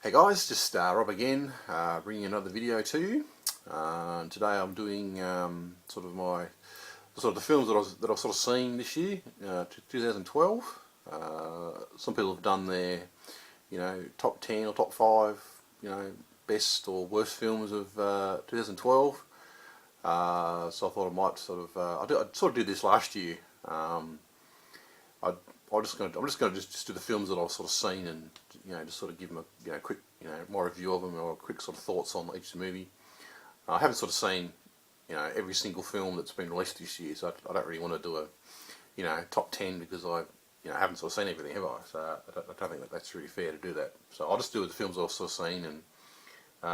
Hey guys, just Rob again, bringing another video to you. Today I'm doing sort of the films that I've sort of seen this year, 2012. Some people have done their, top 10 or top 5, best or worst films of 2012. So I thought I might I sort of did this last year. I'm just going to just do the films that I've sort of seen and just sort of give them a quick my review of them or a quick sort of thoughts on each movie. I haven't sort of seen every single film that's been released this year, so I don't really want to do a top 10 because I haven't sort of seen everything, have I? So I don't think that's really fair to do that. So I'll just do the films I've sort of seen and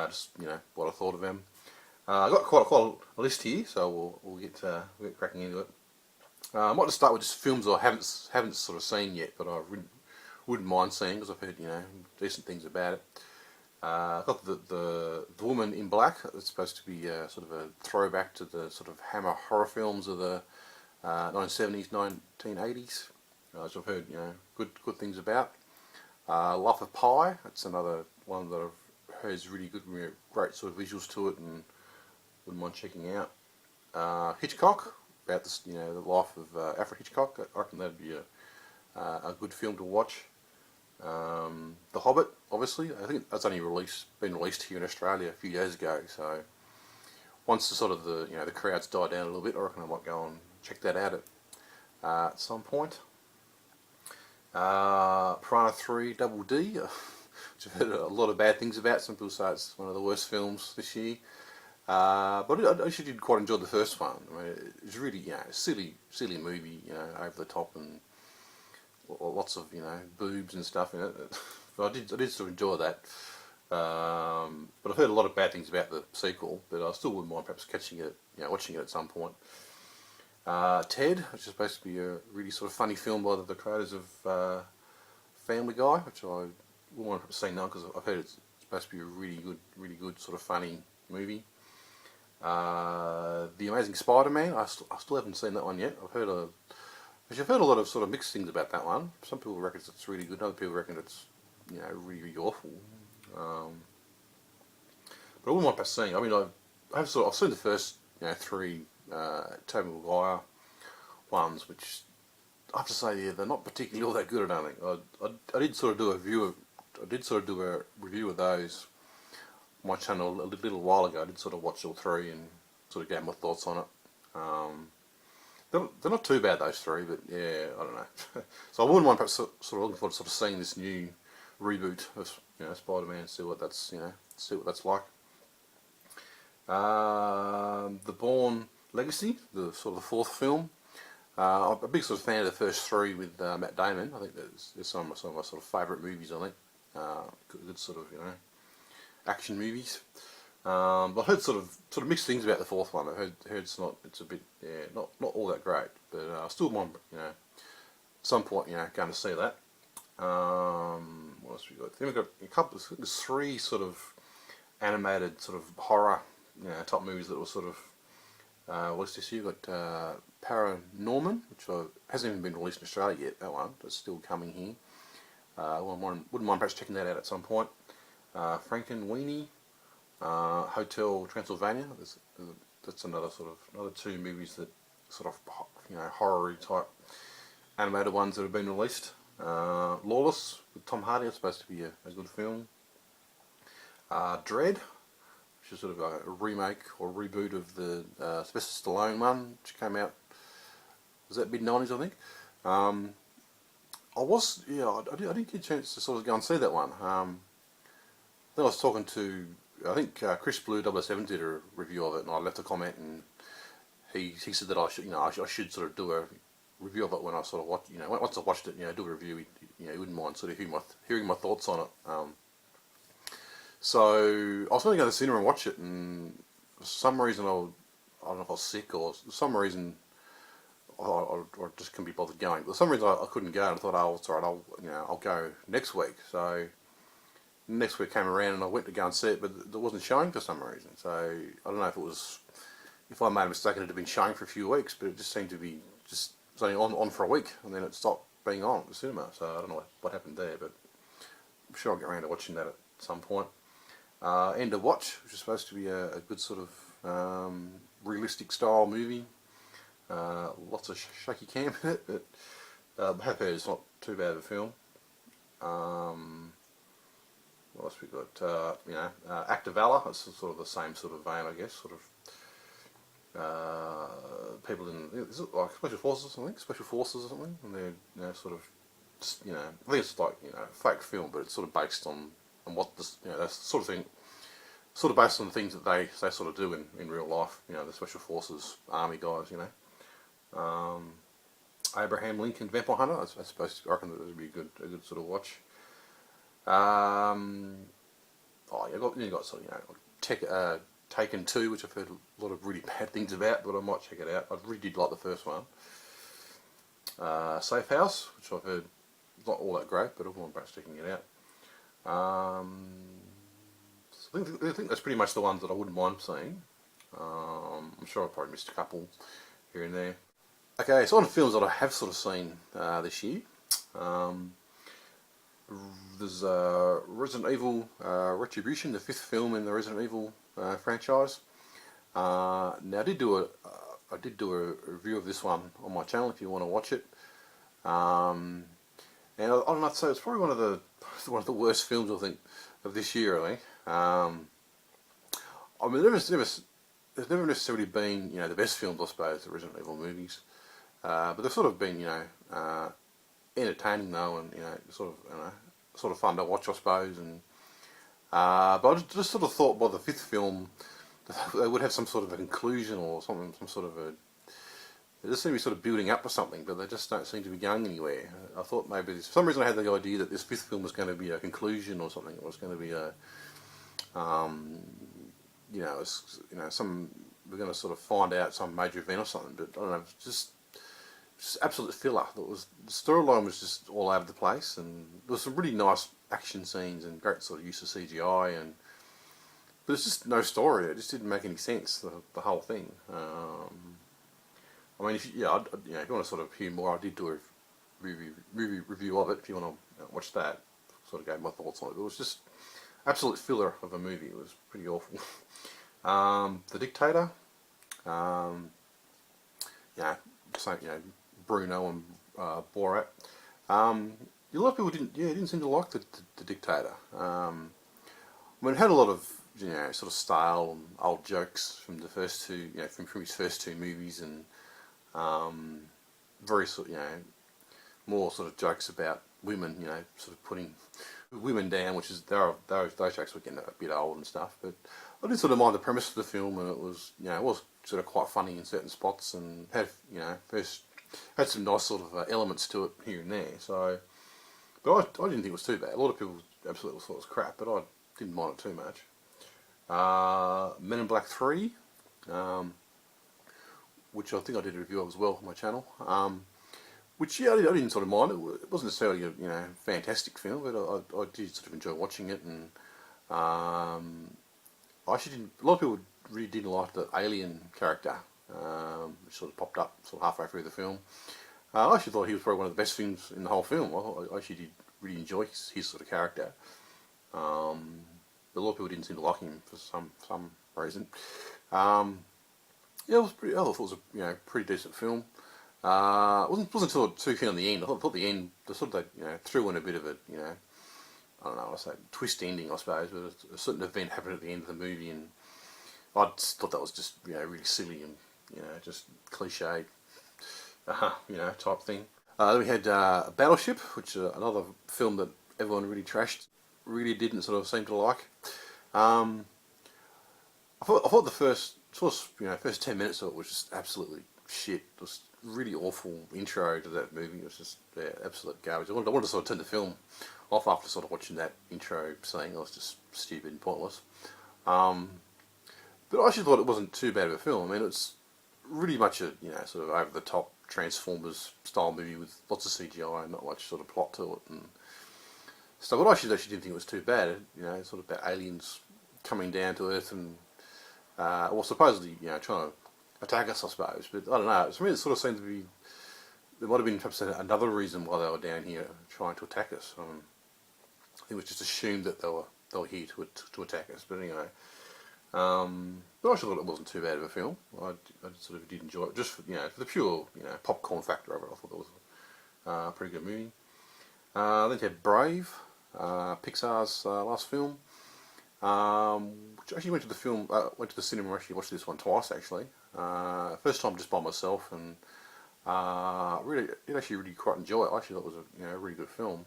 just what I thought of them. I've got quite a list here, so we'll get cracking into it. I might just start with just films I haven't sort of seen yet, but I wouldn't mind seeing because I've heard decent things about it. I've got the Woman in Black. It's supposed to be sort of a throwback to the sort of Hammer horror films of the 1970s, 1980s, which I've heard good things about. Life of Pi. That's another one that I've heard is really good, great sort of visuals to it, and wouldn't mind checking out. Hitchcock. About this, the life of Alfred Hitchcock. I reckon that'd be a good film to watch. The Hobbit, obviously. I think that's only been released here in Australia a few years ago. So once the crowds die down a little bit, I reckon I might go and check that out at some point. Piranha 3 Double D, which I've heard a lot of bad things about. Some people say it's one of the worst films this year. But I actually did quite enjoy the first one. I mean, it was really, silly movie, over the top and lots of, boobs and stuff in it. But I did sort of enjoy that. But I've heard a lot of bad things about the sequel, but I still wouldn't mind perhaps catching it, watching it at some point. Ted, which is supposed to be a really sort of funny film by the creators of Family Guy, which I wouldn't want to see now because I've heard it's supposed to be a really good sort of funny movie. The Amazing Spider-Man. I still haven't seen that one yet. I've heard a lot of sort of mixed things about that one. Some people reckon it's really good. Other people reckon it's really awful. But I wouldn't mind perhaps seeing. I mean, I've seen the first 3 Tobey Maguire ones, which I have to say they're not particularly all that good. I don't think. I did sort of do a review of those. My channel a little while ago. I did sort of watch all 3 and sort of gave my thoughts on it. They're not too bad, those 3, but yeah, I don't know. So I wouldn't mind perhaps sort of looking forward to sort of seeing this new reboot of Spider-Man, see what that's like. The Bourne Legacy, the sort of the 4th film. I'm a big sort of fan of the first 3 with Matt Damon. I think there's some of my sort of favourite movies. I think good sort of action movies. I heard sort of mixed things about the 4th one. I heard it's a bit not all that great, but I still want at some point going to see that. What else we got? I think we've got a couple. There's 3 sort of animated sort of horror top movies that were sort of what's this year? We've got ParaNorman, which hasn't even been released in Australia yet. That one, it's still coming here. Wouldn't mind perhaps checking that out at some point. Frankenweenie, Hotel Transylvania. That's another 2 movies that sort of horror type animated ones that have been released. Lawless with Tom Hardy. It's supposed to be a good film. Dredd, which is sort of a remake or reboot of the Sylvester Stallone one, which came out, was that mid-90s, I think. I didn't get a chance to sort of go and see that one. I was talking to, I think Chris Blue 007 did a review of it, and I left a comment, and he said that I should sort of do a review of it when I sort of watch, once I watched it, do a review. He wouldn't mind sort of hearing my thoughts on it. So I was going to go to the cinema and watch it, and for some reason I don't know if I was sick or for some reason I just couldn't be bothered going. But for some reason I couldn't go, and I thought, oh, it's alright, I'll go next week. So next week came around and I went to go and see it, but it wasn't showing for some reason. So I don't know if I made a mistake and it had been showing for a few weeks, but it just seemed to be it was only on for a week, and then it stopped being on at the cinema. So I don't know what happened there, but I'm sure I'll get around to watching that some point. End of Watch, which is supposed to be a good sort of realistic style movie. Lots of shaky cam in it, but I'm happy it's not too bad of a film. What else we got? Act of Valor. It's sort of the same sort of vein, I guess. Sort of people in, is it like special forces or something? Special forces or something, and they're sort of, I think it's like a fake film, but it's sort of based on what this, that sort of thing. Sort of based on the things that they sort of do in real life. The special forces, army guys. Abraham Lincoln Vampire Hunter. I suppose I reckon that would be a good sort of watch. You got sort of Taken 2, which I've heard a lot of really bad things about, but I might check it out. I really did like the first one. Safe House, which I've heard not all that great, but I won't perhaps checking it out. I think that's pretty much the ones that I wouldn't mind seeing. I'm sure I probably missed a couple here and there. Okay, so on the films that I have sort of seen this year, there's Resident Evil Retribution, the 5th film in the Resident Evil franchise. Now I did do a review of this one on my channel if you want to watch it. And I don't know, so it's probably one of the worst films I think of this year. I think. I mean, there's never necessarily been the best films, I suppose, the Resident Evil movies, but they've sort of been entertaining though, and sort of fun to watch, I suppose. And but I just sort of thought by the 5th film they would have some sort of a conclusion or something, some sort of a. They just seem to be sort of building up to something, but they just don't seem to be going anywhere. I thought maybe for some reason I had the idea that this 5th film was going to be a conclusion or something. It was going to be a, we're going to sort of find out some major event or something. But I don't know, just absolute filler. The storyline was just all over the place, and there was some really nice action scenes and great sort of use of CGI, but it's just no story. It just didn't make any sense. The whole thing. I mean, if you want to sort of hear more, I did do a review of it. If you want to watch that, sort of gave my thoughts on it. It was just absolute filler of a movie. It was pretty awful. The Dictator. Bruno and Borat. A lot of people didn't seem to like the Dictator. I mean, it had a lot of sort of stale and old jokes from the first two, from his first two movies, and very sort more sort of jokes about women, sort of putting women down, which is those jokes were getting a bit old and stuff. But I didn't sort of mind the premise of the film, and it was sort of quite funny in certain spots, and had some nice sort of elements to it here and there. So, but I didn't think it was too bad. A lot of people absolutely thought it was crap, but I didn't mind it too much. Men in Black 3. Which I think I did a review of as well on my channel. Which I didn't sort of mind. It wasn't necessarily a fantastic film, but I did sort of enjoy watching it. And I actually didn't. A lot of people really didn't like the alien character, which sort of popped up sort of halfway through the film. I actually thought he was probably one of the best things in the whole film. I actually did really enjoy his sort of character. But a lot of people didn't seem to like him for some reason. Yeah, I thought it was a pretty decent film. Wasn't until too keen on the end. I thought the end, they sort of threw in a bit of a I don't know, I say twist ending, I suppose. But a certain event happened at the end of the movie, and I just thought that was just really silly and just cliche type thing. Then we had Battleship, which is another film that everyone really trashed. Really didn't sort of seem to like. I thought the first 10 minutes of it was just absolutely shit. It was really awful intro to that movie. It was just absolute garbage. I wanted to sort of turn the film off after sort of watching that intro scene. It was just stupid and pointless. But I actually thought it wasn't too bad of a film. I mean, it's really much a sort of over the top Transformers style movie with lots of CGI and not much sort of plot to it and stuff. But I actually didn't think it was too bad. Sort of about aliens coming down to Earth and supposedly trying to attack us, I suppose. But I don't know. To me, it sort of seemed to be there might have been perhaps another reason why they were down here trying to attack us. I think it was just assumed that they were they were here to attack us. But anyway, but I actually thought it wasn't too bad of a film. I sort of did enjoy it, just for, for the pure popcorn factor of it. I thought it was a pretty good movie. Then you had Brave, Pixar's last film. Which I actually went to the cinema. I actually watched this one twice actually. First time just by myself, and did actually really quite enjoy it. I actually thought it was a really good film.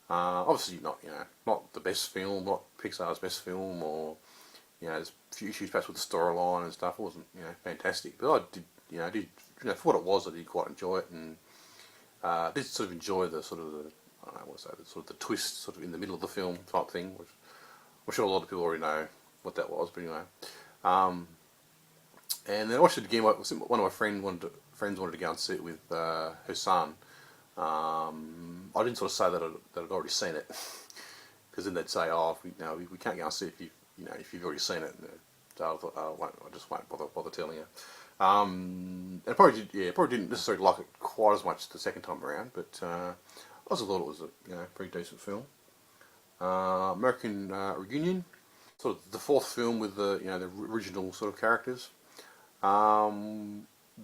Obviously not the best film, not Pixar's best film, or there's a few issues perhaps with the storyline and stuff. It wasn't fantastic, but I did for what it was, I did quite enjoy it, and did sort of enjoy the sort of I don't know what to say, the sort of the twist sort of in the middle of the film type thing, which I'm sure a lot of people already know what that was, but anyway. And then I watched it again. One of my friends wanted to go and see it with her son. I didn't sort of say that I'd already seen it, because then they'd say, "Oh, we can't go and see it if you've already seen it." So I thought, I just won't bother telling you. And probably didn't necessarily like it quite as much the second time around, but I also thought it was a pretty decent film. American Reunion, sort of the fourth film with the the original sort of characters,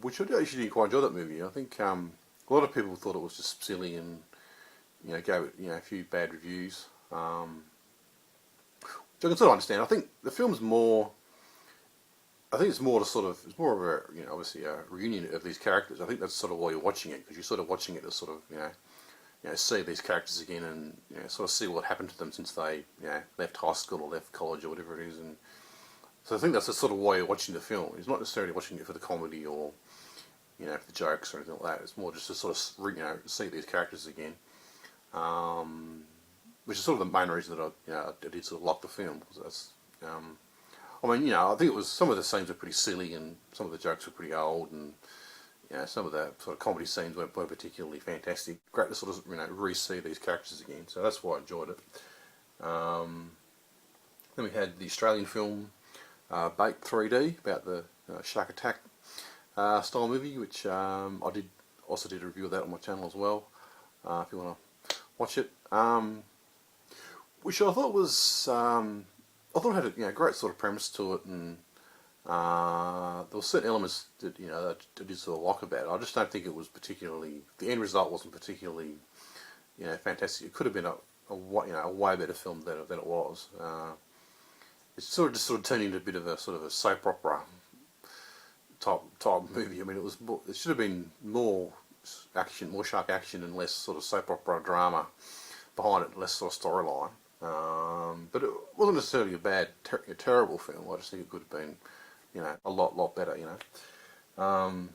which I actually didn't quite enjoy that movie. I think a lot of people thought it was just silly and gave it a few bad reviews, which I can sort of understand. I think the film's more. I think it's more of a obviously a reunion of these characters. I think that's sort of why you're watching it, because you're sort of watching it to sort of see these characters again and sort of see what happened to them since they left high school or left college or whatever it is. And so I think that's the sort of why you're watching the film. It's not necessarily watching it for the comedy or for the jokes or anything like that. It's more just to sort of see these characters again, which is sort of the main reason that I did sort of like the film. Because that's I think it was, some of the scenes were pretty silly and some of the jokes were pretty old, and some of the sort of comedy scenes weren't particularly fantastic. Great to sort of re-see these characters again, so that's why I enjoyed it. Then we had the Australian film Bait 3D, about the shark attack style movie, which I also did a review of that on my channel as well, if you want to watch it. Which I thought was I thought it had a great sort of premise to it, and there were certain elements that that I did sort of like about it. I just don't think it was particularly, the end result wasn't particularly fantastic. It could have been a way better film than it was. It sort of turned into a bit of a sort of a soap opera type movie. I mean, it should have been more action, more shark action, and less sort of soap opera drama behind it, less sort of storyline. But it wasn't necessarily a bad, terrible film. I just think it could have been, a lot better. The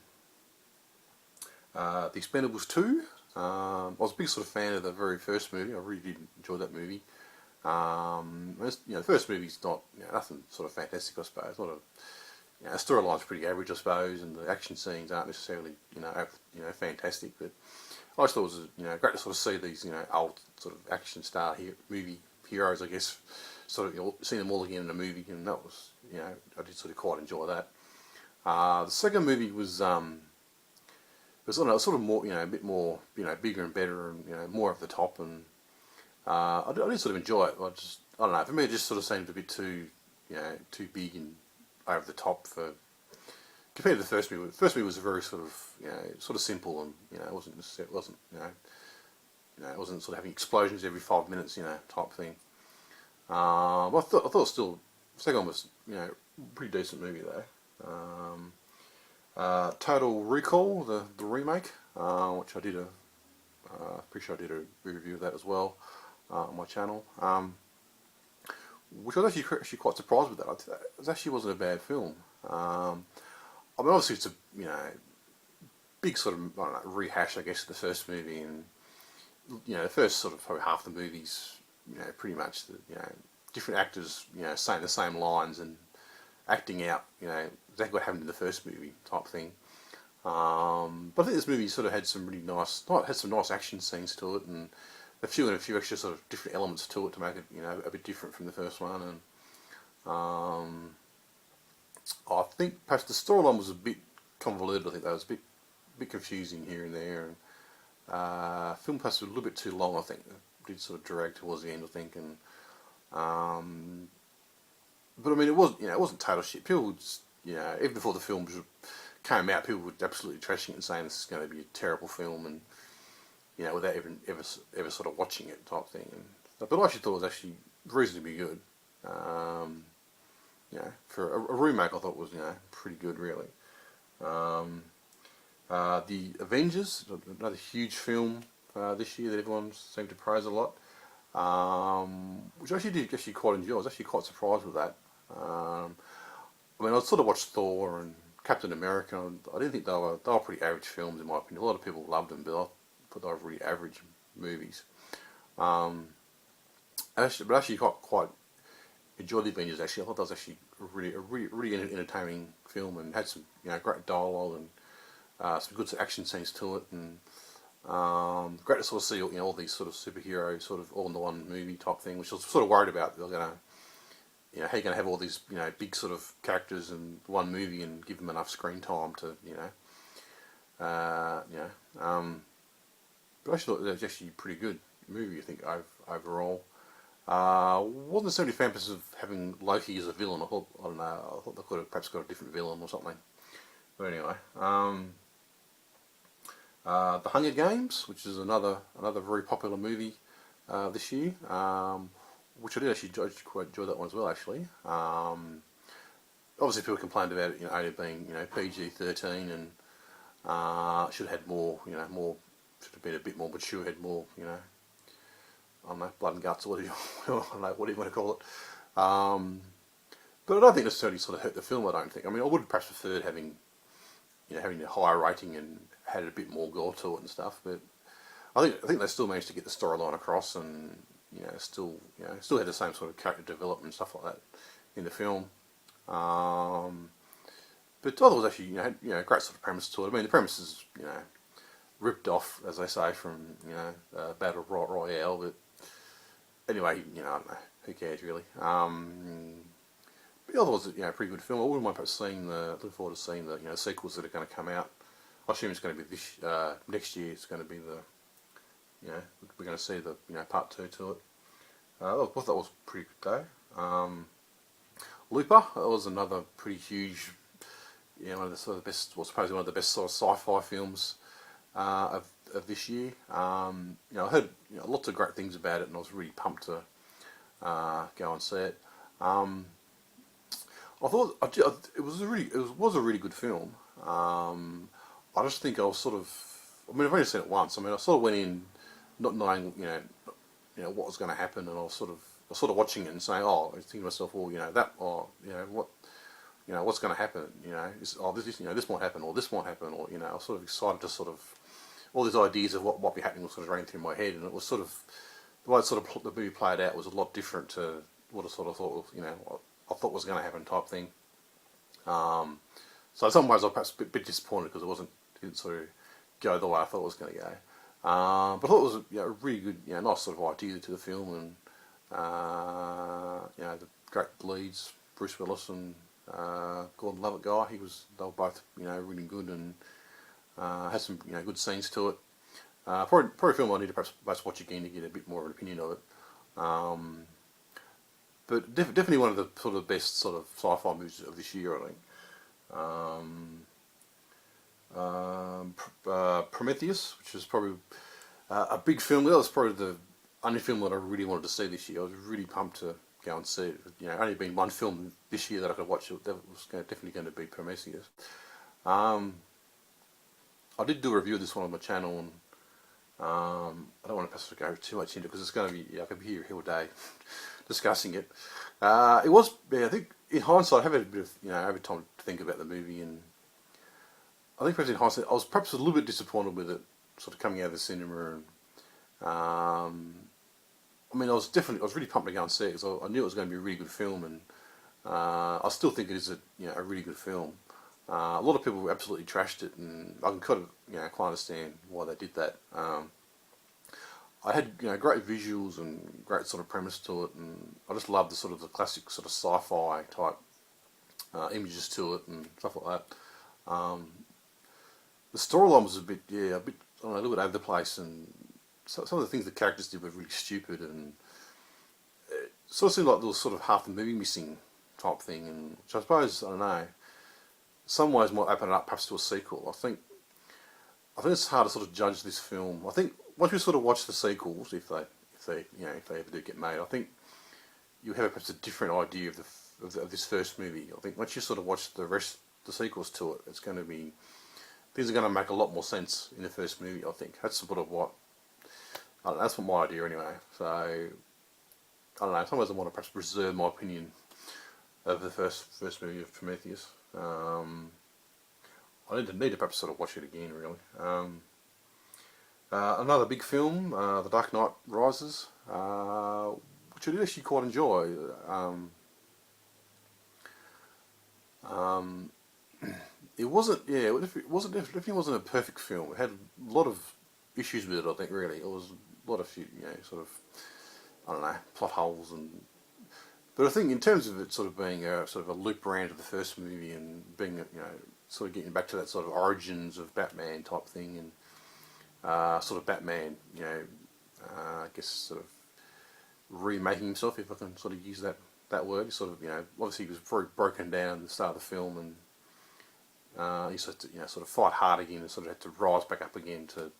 Expendables 2. I was a big sort of fan of the very first movie. I really did enjoy that movie. The first movie's not nothing sort of fantastic, I suppose. Not the storyline's pretty average, I suppose, and the action scenes aren't necessarily fantastic. But I just thought it was great to sort of see these old sort of action star movie heroes, I guess, sort of seeing them all again in a movie, and that was I did sort of quite enjoy that. The second movie was sort of more a bit more bigger and better, and more over the top, and I did sort of enjoy it. I don't know, for me it just sort of seemed a bit too too big and over the top compared to the first movie. The first movie was a very sort of simple, and it wasn't it wasn't sort of having explosions every 5 minutes, type thing. I thought still, the second one was, pretty decent movie though. Total Recall, the remake, which I did pretty sure I did a review of that as well on my channel. Which I was actually quite surprised with that. It actually wasn't a bad film. I mean, obviously it's a big sort of rehash, I guess, of the first movie, and the first sort of probably half the movies, pretty much different actors, saying the same lines and acting out, exactly what happened in the first movie type thing. But I think this movie sort of had some really nice, action scenes to it, and a few extra sort of different elements to it to make it, a bit different from the first one. And I think perhaps the storyline was a bit convoluted. I think that was a bit confusing here and there. And film perhaps was a little bit too long, I think. It did sort of drag towards the end, I think. And But I mean, it wasn't, it wasn't total shit. People would just, even before the film came out, people were absolutely trashing it and saying this is going to be a terrible film, and without even ever sort of watching it type thing. But I actually thought it was actually reasonably good. For a remake, I thought it was pretty good, really. The Avengers, another huge film this year that everyone seemed to praise a lot, which I actually did quite enjoy. I was actually quite surprised with that. I mean, I sort of watched Thor and Captain America. I didn't think they were pretty average films in my opinion. A lot of people loved them, but I thought they were really average movies. But actually quite enjoyed the Avengers. Actually, I thought that was actually a really entertaining film, and had some great dialogue and some good action scenes to it, and great to sort of see all these sort of superhero sort of all in the one movie type thing, which I was sort of worried about. They're gonna how you gonna have all these big sort of characters in one movie and give them enough screen time to but I actually thought it was actually a pretty good movie. I think overall. Wasn't necessarily fan of having Loki as a villain. I don't know. I thought they could have perhaps got a different villain or something. But anyway, The Hunger Games, which is another very popular movie this year, which I did actually quite enjoy that one as well. Actually, obviously people complained about it, only being PG-13 and should have had more, should have been a bit more mature, had more, I don't know, blood and guts or whatever you want to call it. But I don't think necessarily sort of hurt the film. I don't think. I mean, I would have perhaps preferred having a higher rating and had a bit more gore to it and stuff. But I think they still managed to get the storyline across, and still had the same sort of character development and stuff like that in the film. But I thought it was actually had great sort of premise to it. I mean, the premise is ripped off, as they say, from Battle Royale, but anyway, I don't know, who cares really. But the other was a pretty good film. I wouldn't mind perhaps looking forward to seeing the sequels that are going to come out. I assume it's going to be this next year. It's going to be we're going to see the part 2 to it. I thought that was pretty good though. Lupa, that was another pretty huge, one of the sort of best, well, supposedly one of the best sort of sci-fi films of this year. I heard lots of great things about it, and I was really pumped to go and see it. I thought it was a really good film. I just think I was sort of, I mean, I've only seen it once. I mean, I sort of went in not knowing what was going to happen, and I was sort of watching it and saying, I was thinking to myself, what's going to happen? This might happen, or this might happen, or I was sort of excited to sort of all these ideas of what might be happening was sort of running through my head, and it was sort of the way the movie played out was a lot different to what I sort of thought I thought was going to happen type thing. So in some ways I was perhaps a bit disappointed because it didn't sort of go the way I thought it was going to go. But I thought it was a really good, nice sort of idea to the film, and the great leads, Bruce Willis and Gordon Levitt guy. They were both really good, and had some good scenes to it. Probably a film I need to perhaps watch again to get a bit more of an opinion of it. But definitely one of the sort of best sort of sci-fi movies of this year, I think. Prometheus, which is probably a big film. That was probably the only film that I really wanted to see this year. I was really pumped to go and see it. Only been one film this year that I could watch. That was definitely going to be Prometheus. I did do a review of this one on my channel, and I don't want to go too much into it because it's going to be, I could be here all day discussing it. It was, I think, in hindsight, I have had a bit of, over time to think about the movie, and I think perhaps in hindsight, I was perhaps a little bit disappointed with it, sort of coming out of the cinema, and I mean, I was really pumped to go and see it because I knew it was going to be a really good film, and I still think it is a really good film. A lot of people absolutely trashed it, and I can kind of quite understand why they did that. I had great visuals and great sort of premise to it, and I just loved the classic sort of sci-fi type images to it and stuff like that. The storyline was a bit I don't know, a little bit over the place, and some of the things the characters did were really stupid, and sort of seemed like there was sort of half the movie missing type thing, and which I suppose, I don't know, some ways might open it up perhaps to a sequel. I think it's hard to sort of judge this film. I think once we sort of watch the sequels, if they ever do get made, I think you have perhaps a different idea of this first movie. I think once you sort of watch the sequels to it, it's going to be, things are going to make a lot more sense in the first movie. I think that's sort of what, I don't know, that's what my idea anyway. So I don't know. Sometimes I want to perhaps reserve my opinion of the first movie of Prometheus. I need to perhaps sort of watch it again, really. Another big film, The Dark Knight Rises, which I did actually quite enjoy. It definitely wasn't a perfect film. It had a lot of issues with it, I think, really. It was a lot of, sort of, I don't know, plot holes but I think in terms of it sort of being a sort of a loop around to the first movie and being, sort of getting back to that sort of origins of Batman type thing, and sort of Batman, I guess sort of remaking himself, if I can sort of use that word. Sort of, obviously he was very broken down at the start of the film, and he sort of, sort of fight hard again and sort of had to rise back up again to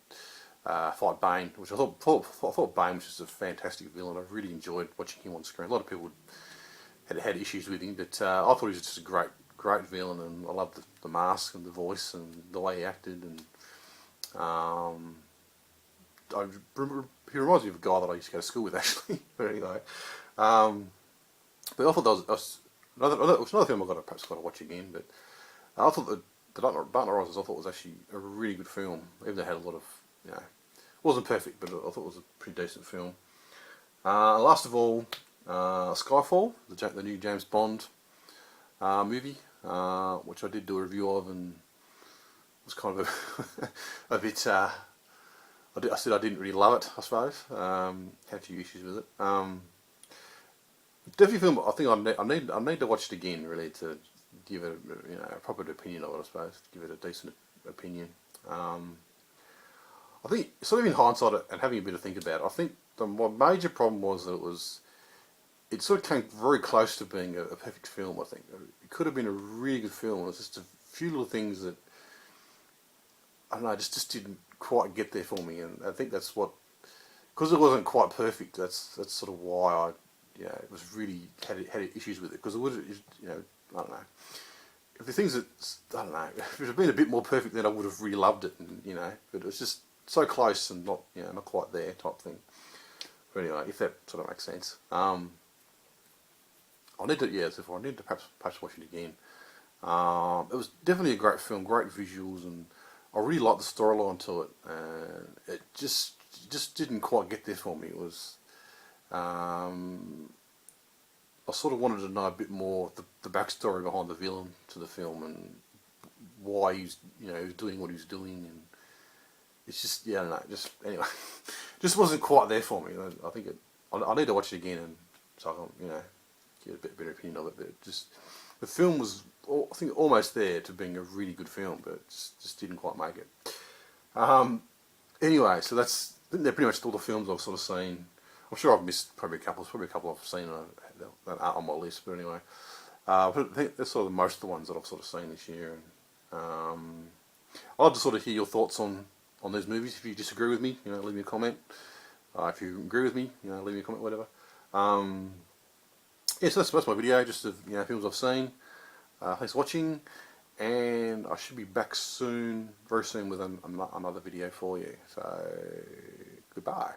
fight Bane, which I thought Bane was just a fantastic villain. I really enjoyed watching him on screen. A lot of people had issues with him, but I thought he was just a great villain, and I loved the mask and the voice and the way he acted, and he reminds me of a guy that I used to go to school with, actually. But anyway, but I thought that was another film I've perhaps got to watch again. But I thought that The Dark Knight Rises, I thought was actually a really good film, even though it had a lot of, it wasn't perfect, but I thought it was a pretty decent film. Last of all, Skyfall, the new James Bond movie, which I did do a review of, and was kind of a bit. I said I didn't really love it, I suppose. Had a few issues with it. Definitely film. I think I need to watch it again, really, to give it a proper opinion of it, I suppose. Give it a decent opinion. I think, sort of in hindsight and having a bit of think about it, I think my major problem was that it sort of came very close to being a perfect film. I think it could have been a really good film. It was just a few little things that, I don't know, just didn't quite get there for me, and I think that's what, because it wasn't quite perfect. That's sort of why I, it was really had issues with it, because it would, I don't know. If the things that, I don't know, if it had been a bit more perfect, then I would have really loved it, and but it was just so close and not, not quite there type thing. But anyway, if that sort of makes sense. I need to perhaps watch it again. It was definitely a great film, great visuals, and I really liked the storyline to it. And it just didn't quite get there for me. It was, I sort of wanted to know a bit more the backstory behind the villain to the film, and why he's doing what he's doing, and it's just, I don't know, just anyway, just wasn't quite there for me. I think I need to watch it again, and so I can get a bit better opinion of it. But the film was, I think, almost there to being a really good film, but it just didn't quite make it. Anyway, so I think they're pretty much all the films I've sort of seen. I'm sure I've missed probably a couple I've seen that aren't on my list, but anyway, I think that's sort of most of the ones that I've sort of seen this year. And I'd like to sort of hear your thoughts on these movies. If you disagree with me, leave me a comment. If you agree with me, leave me a comment, whatever. So that's my video, just of films I've seen. Thanks for watching, and I should be back soon, very soon, with another video for you. So goodbye.